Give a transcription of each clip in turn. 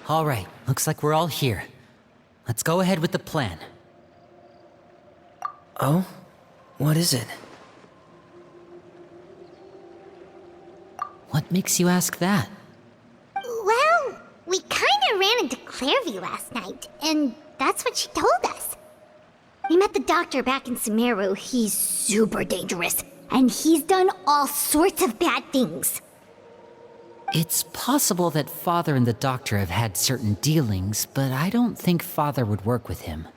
All right, looks like we're all here. Let's go ahead with the plan. Oh? What is it? What makes you ask that? Well, we kinda ran into Clairvy last night, and that's what she told us. We met the doctor back in Sumeru. He's super dangerous, and he's done all sorts of bad things. It's possible that Father and the Doctor have had certain dealings, but I don't think Father would work with him.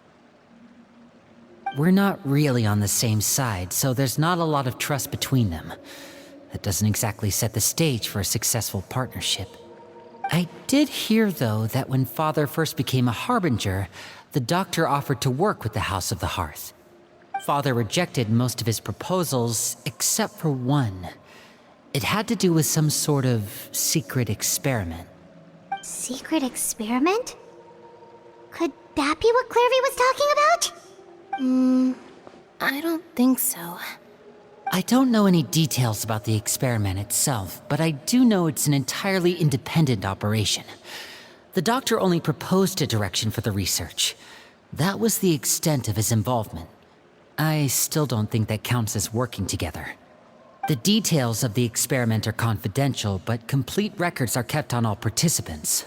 We're not really on the same side, so there's not a lot of trust between them. That doesn't exactly set the stage for a successful partnership. I did hear, though, that when Father first became a Harbinger, the Doctor offered to work with the House of the Hearth. Father rejected most of his proposals, except for one. It had to do with some sort of secret experiment. Secret experiment? Could that be what Clairvy was talking about? I don't think so. I don't know any details about the experiment itself, but I do know it's an entirely independent operation. The Doctor only proposed a direction for the research. That was the extent of his involvement. I still don't think that counts as working together. The details of the experiment are confidential, but complete records are kept on all participants.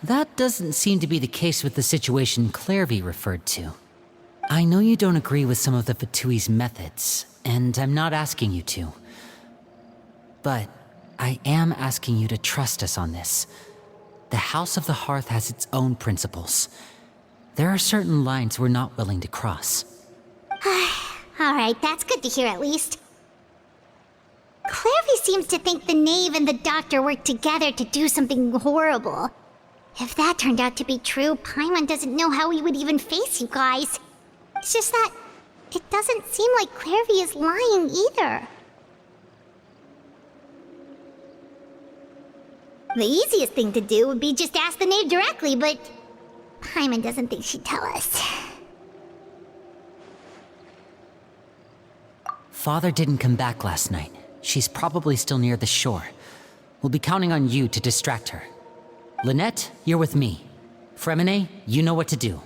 That doesn't seem to be the case with the situation Clairvy referred to. I know you don't agree with some of the Fatui's methods, and I'm not asking you to. But I am asking you to trust us on this. The House of the Hearth has its own principles. There are certain lines we're not willing to cross. Alright, that's good to hear at least. Clairvy seems to think the Knave and the Doctor worked together to do something horrible. If that turned out to be true, Paimon doesn't know how he would even face you guys. It's just that it doesn't seem like Clairvy is lying either. The easiest thing to do would be just ask the Knave directly, but Paimon doesn't think she'd tell us. Father didn't come back last night. She's probably still near the shore. We'll be counting on you to distract her. Lynette, you're with me. Fremine, you know what to do.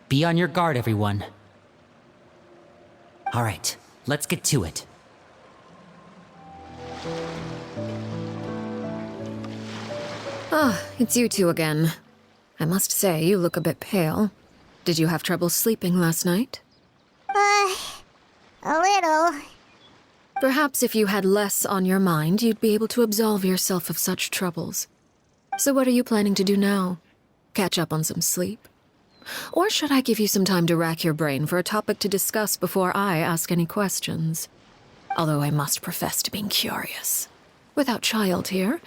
Be on your guard, everyone. All right, let's get to it. Ah, it's you two again. I must say, you look a bit pale. Did you have trouble sleeping last night? A little. Perhaps if you had less on your mind, you'd be able to absolve yourself of such troubles. So what are you planning to do now? Catch up on some sleep? Or should I give you some time to rack your brain for a topic to discuss before I ask any questions? Although I must profess to being curious. Without Child here,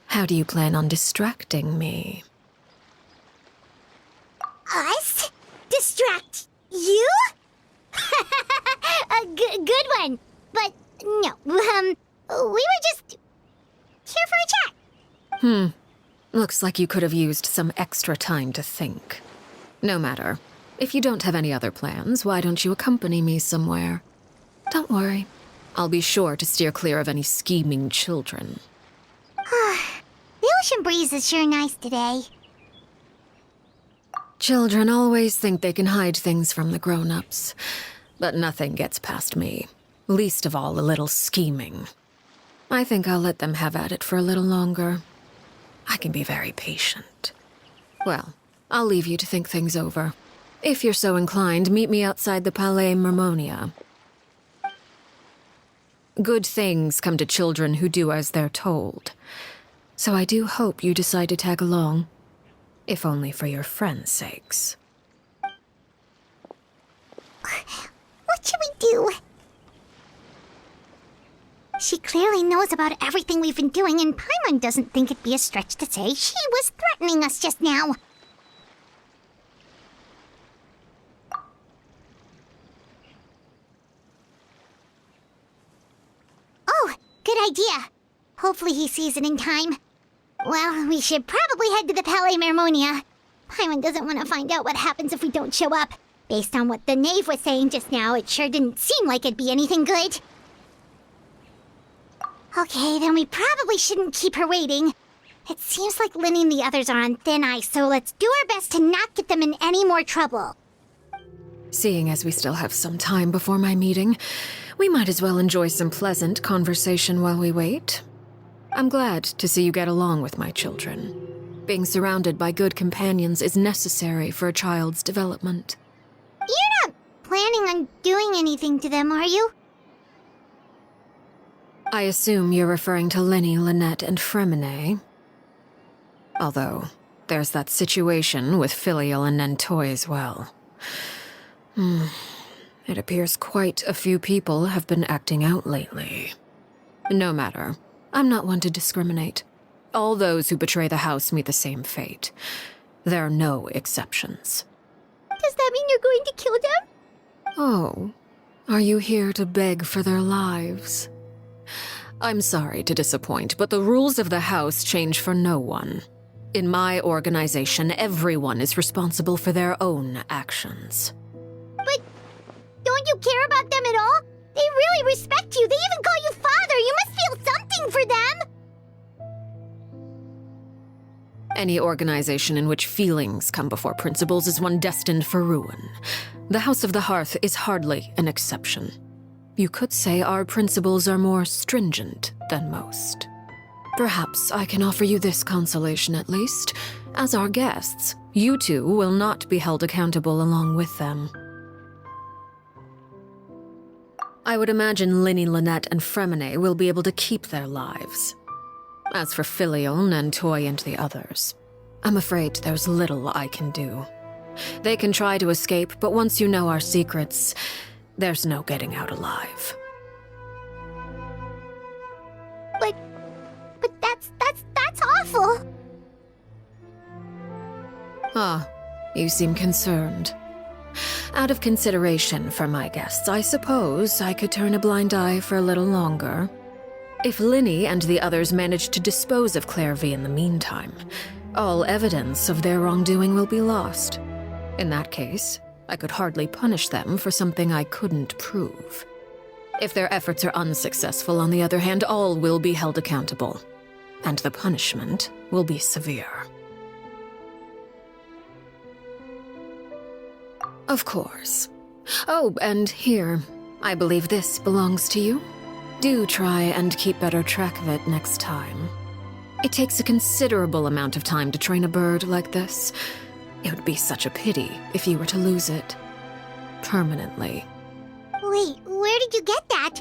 how do you plan on distracting me? Us? Distract you? A good one. But no, we were just here for a chat. Looks like you could have used some extra time to think. No matter. If you don't have any other plans, why don't you accompany me somewhere? Don't worry. I'll be sure to steer clear of any scheming children. The ocean breeze is sure nice today. Children always think they can hide things from the grown-ups. But nothing gets past me. Least of all a little scheming. I think I'll let them have at it for a little longer. I can be very patient. Well, I'll leave you to think things over. If you're so inclined, meet me outside the Palais Mermonia. Good things come to children who do as they're told. So I do hope you decide to tag along. If only for your friends' sakes. What should we do? She clearly knows about everything we've been doing, and Paimon doesn't think it'd be a stretch to say she was threatening us just now. Oh, good idea. Hopefully he sees it in time. Well, we should probably head to the Palais Mermonia. Paimon doesn't want to find out what happens if we don't show up. Based on what the Knave was saying just now, it sure didn't seem like it'd be anything good. Okay, then we probably shouldn't keep her waiting. It seems like Linny and the others are on thin ice, so let's do our best to not get them in any more trouble. Seeing as we still have some time before my meeting, we might as well enjoy some pleasant conversation while we wait. I'm glad to see you get along with my children. Being surrounded by good companions is necessary for a child's development. You're not planning on doing anything to them, are you? I assume you're referring to Linny, Lynette, and Fremine. Although, there's that situation with Filial and Nentoy as well. It appears quite a few people have been acting out lately. No matter. I'm not one to discriminate. All those who betray the house meet the same fate. There are no exceptions. Does that mean you're going to kill them? Oh, are you here to beg for their lives? I'm sorry to disappoint, but the rules of the house change for no one. In my organization, everyone is responsible for their own actions. But don't you care about them at all? They really respect you. They even call you father. You must feel something for them. Any organization in which feelings come before principles is one destined for ruin. The House of the Hearth is hardly an exception. You could say our principles are more stringent than most. Perhaps I can offer you this consolation at least. As our guests, you two will not be held accountable along with them. I would imagine Linny, Lynette, and Fremine will be able to keep their lives. As for Filial, Nentoy, and the others, I'm afraid there's little I can do. They can try to escape, but once you know our secrets, there's no getting out alive. But that's awful. Ah, you seem concerned. Out of consideration for my guests, I suppose I could turn a blind eye for a little longer. If Linny and the others manage to dispose of Clairvy in the meantime, all evidence of their wrongdoing will be lost. In that case, I could hardly punish them for something I couldn't prove. If their efforts are unsuccessful, on the other hand, all will be held accountable, and the punishment will be severe. Of course. Oh, and here, I believe this belongs to you. Do try and keep better track of it next time. It takes a considerable amount of time to train a bird like this. It would be such a pity if you were to lose it. Permanently. Wait, where did you get that?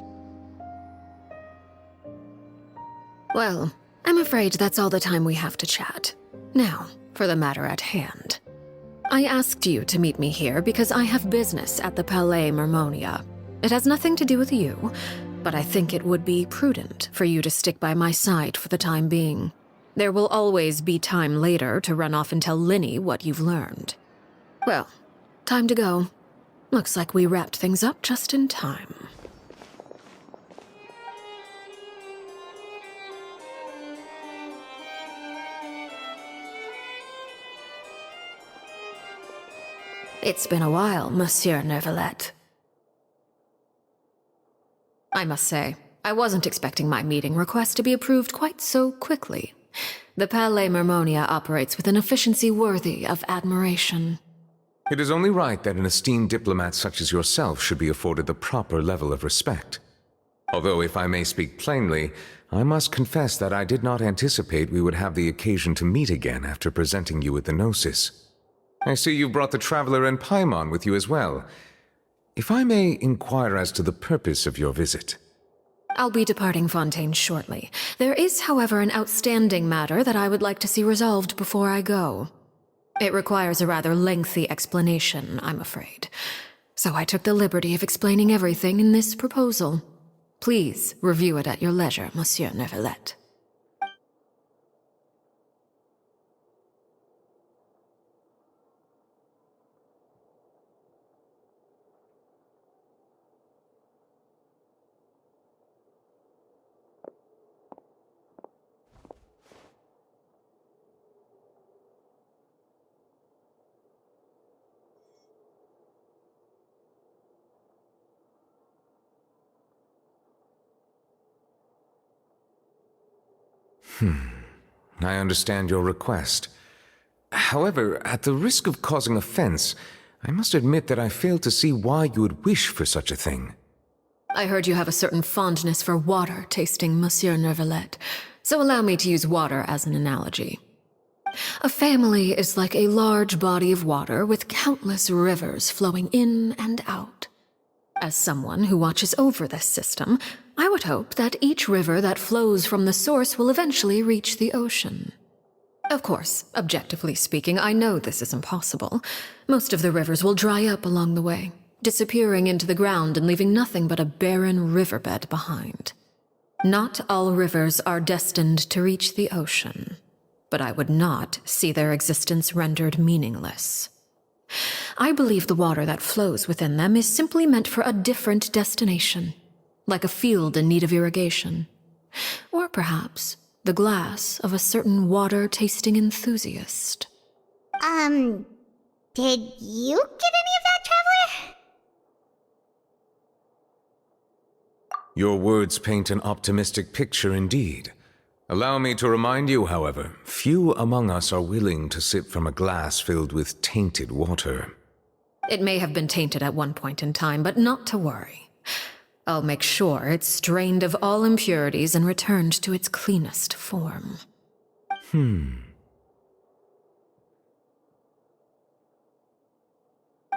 Well, I'm afraid that's all the time we have to chat. Now, for the matter at hand. I asked you to meet me here because I have business at the Palais Mermonia. It has nothing to do with you, but I think it would be prudent for you to stick by my side for the time being. There will always be time later to run off and tell Linny what you've learned. Well, time to go. Looks like we wrapped things up just in time. It's been a while, Monsieur Neuvillette. I must say, I wasn't expecting my meeting request to be approved quite so quickly. The Palais Mermonia operates with an efficiency worthy of admiration. It is only right that an esteemed diplomat such as yourself should be afforded the proper level of respect. Although, if I may speak plainly, I must confess that I did not anticipate we would have the occasion to meet again after presenting you with the Gnosis. I see you brought the Traveler and Paimon with you as well. If I may inquire as to the purpose of your visit. I'll be departing Fontaine shortly. There is, however, an outstanding matter that I would like to see resolved before I go. It requires a rather lengthy explanation, I'm afraid. So I took the liberty of explaining everything in this proposal. Please review it at your leisure, Monsieur Neuvillette. I understand your request. However, at the risk of causing offense, I must admit that I fail to see why you would wish for such a thing. I heard you have a certain fondness for water tasting, Monsieur Neuvillette, so allow me to use water as an analogy. A family is like a large body of water with countless rivers flowing in and out. As someone who watches over this system, I would hope that each river that flows from the source will eventually reach the ocean. Of course, objectively speaking, I know this is impossible. Most of the rivers will dry up along the way, disappearing into the ground and leaving nothing but a barren riverbed behind. Not all rivers are destined to reach the ocean, but I would not see their existence rendered meaningless. I believe the water that flows within them is simply meant for a different destination, like a field in need of irrigation. Or perhaps the glass of a certain water-tasting enthusiast. Did you get any of that, Traveler? Your words paint an optimistic picture indeed. Allow me to remind you, however, few among us are willing to sip from a glass filled with tainted water. It may have been tainted at one point in time, but not to worry. I'll make sure it's strained of all impurities and returned to its cleanest form.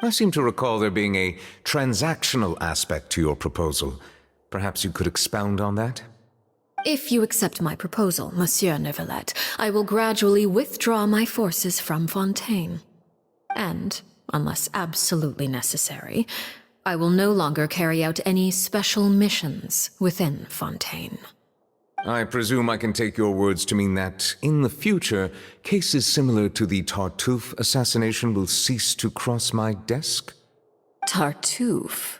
I seem to recall there being a transactional aspect to your proposal. Perhaps you could expound on that? If you accept my proposal, Monsieur Neuvillette, I will gradually withdraw my forces from Fontaine. And, unless absolutely necessary, I will no longer carry out any special missions within Fontaine. I presume I can take your words to mean that, in the future, cases similar to the Tartuffe assassination will cease to cross my desk? Tartuffe?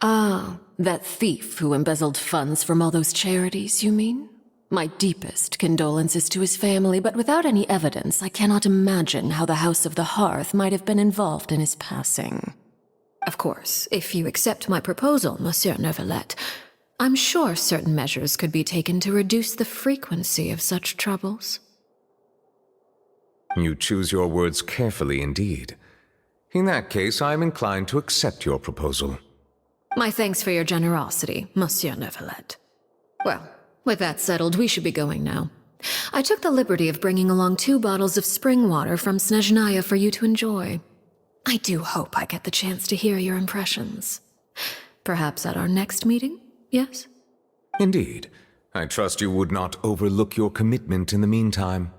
Ah, that thief who embezzled funds from all those charities, you mean? My deepest condolences to his family, but without any evidence, I cannot imagine how the House of the Hearth might have been involved in his passing. Of course, if you accept my proposal, Monsieur Neuvillette, I'm sure certain measures could be taken to reduce the frequency of such troubles. You choose your words carefully indeed. In that case, I am inclined to accept your proposal. My thanks for your generosity, Monsieur Neuvillette. Well, with that settled, we should be going now. I took the liberty of bringing along 2 bottles of spring water from Snezhnaya for you to enjoy. I do hope I get the chance to hear your impressions. Perhaps at our next meeting, yes? Indeed. I trust you would not overlook your commitment in the meantime.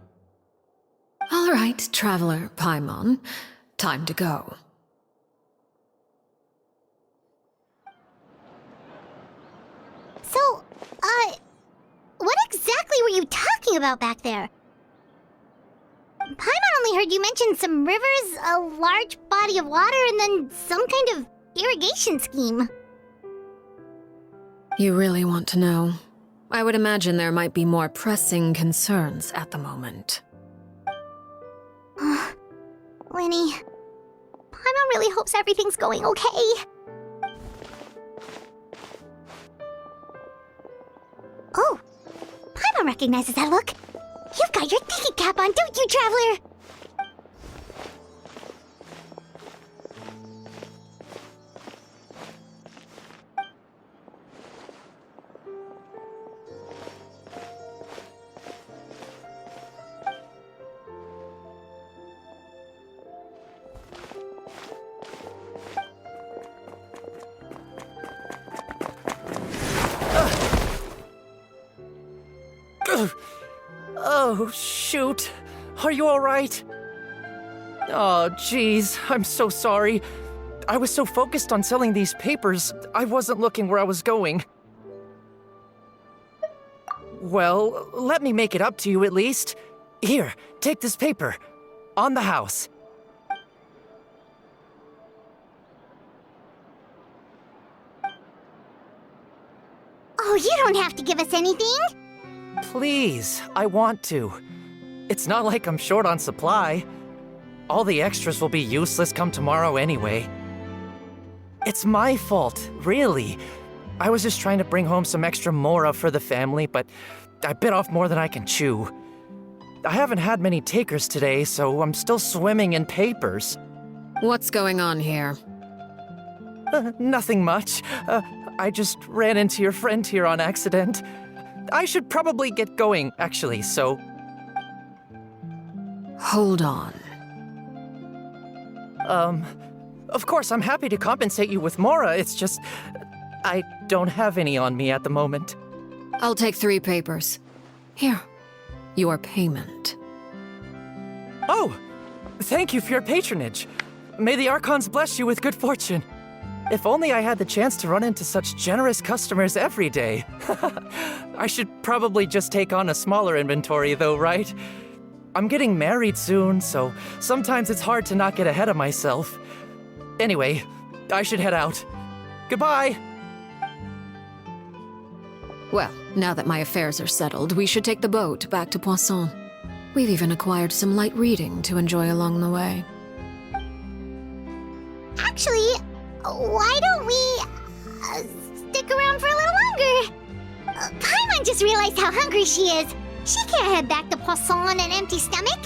All right, Traveler Paimon. Time to go. So, what exactly were you talking about back there? Paimon only heard you mention some rivers, a large body of water, and then some kind of irrigation scheme. You really want to know? I would imagine there might be more pressing concerns at the moment. Lenny, Paimon really hopes everything's going okay. Oh, Paimon recognizes that look. You've got your thinking cap on, don't you, Traveler? Oh, shoot. Are you alright? Oh, jeez. I'm so sorry. I was so focused on selling these papers, I wasn't looking where I was going. Well, let me make it up to you at least. Here, take this paper. On the house. Oh, you don't have to give us anything. Please, I want to. It's not like I'm short on supply. All the extras will be useless come tomorrow anyway. It's my fault, really. I was just trying to bring home some extra mora for the family, but I bit off more than I can chew. I haven't had many takers today, so I'm still swimming in papers. What's going on here? Nothing much. I just ran into your friend here on accident. I should probably get going, actually, so... Hold on. Of course, I'm happy to compensate you with Mora, it's just... I don't have any on me at the moment. I'll take 3 papers. Here. Your payment. Oh! Thank you for your patronage. May the Archons bless you with good fortune. If only I had the chance to run into such generous customers every day. I should probably just take on a smaller inventory though, right? I'm getting married soon, so sometimes it's hard to not get ahead of myself. Anyway, I should head out. Goodbye! Well, now that my affairs are settled, we should take the boat back to Poisson. We've even acquired some light reading to enjoy along the way. Actually, why don't we stick around for a little longer? Paimon just realized how hungry she is. She can't head back to Poisson on an empty stomach.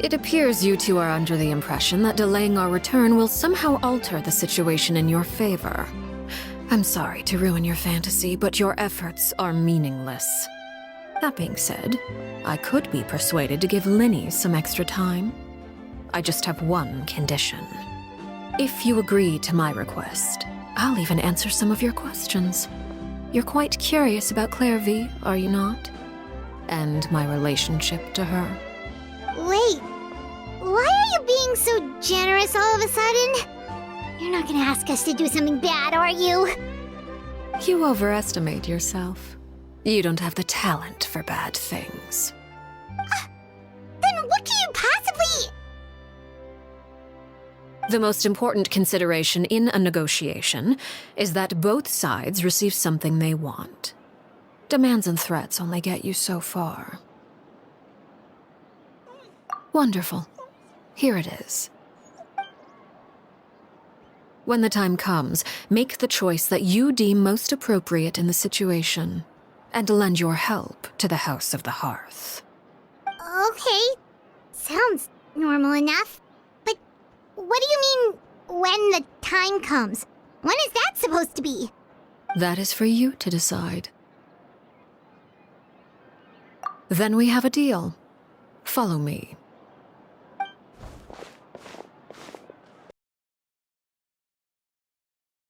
It appears you two are under the impression that delaying our return will somehow alter the situation in your favor. I'm sorry to ruin your fantasy, but your efforts are meaningless. That being said, I could be persuaded to give Linny some extra time. I just have one condition. If you agree to my request, I'll even answer some of your questions. You're quite curious about Claire V, are you not? And my relationship to her. Wait, why are you being so generous all of a sudden? You're not gonna ask us to do something bad, are you? You overestimate yourself. You don't have the talent for bad things. Then what can you possibly... The most important consideration in a negotiation is that both sides receive something they want. Demands and threats only get you so far. Wonderful. Here it is. When the time comes, make the choice that you deem most appropriate in the situation, and lend your help to the House of the Hearth. Okay, sounds normal enough. But what do you mean, when the time comes? When is that supposed to be? That is for you to decide. Then we have a deal. Follow me.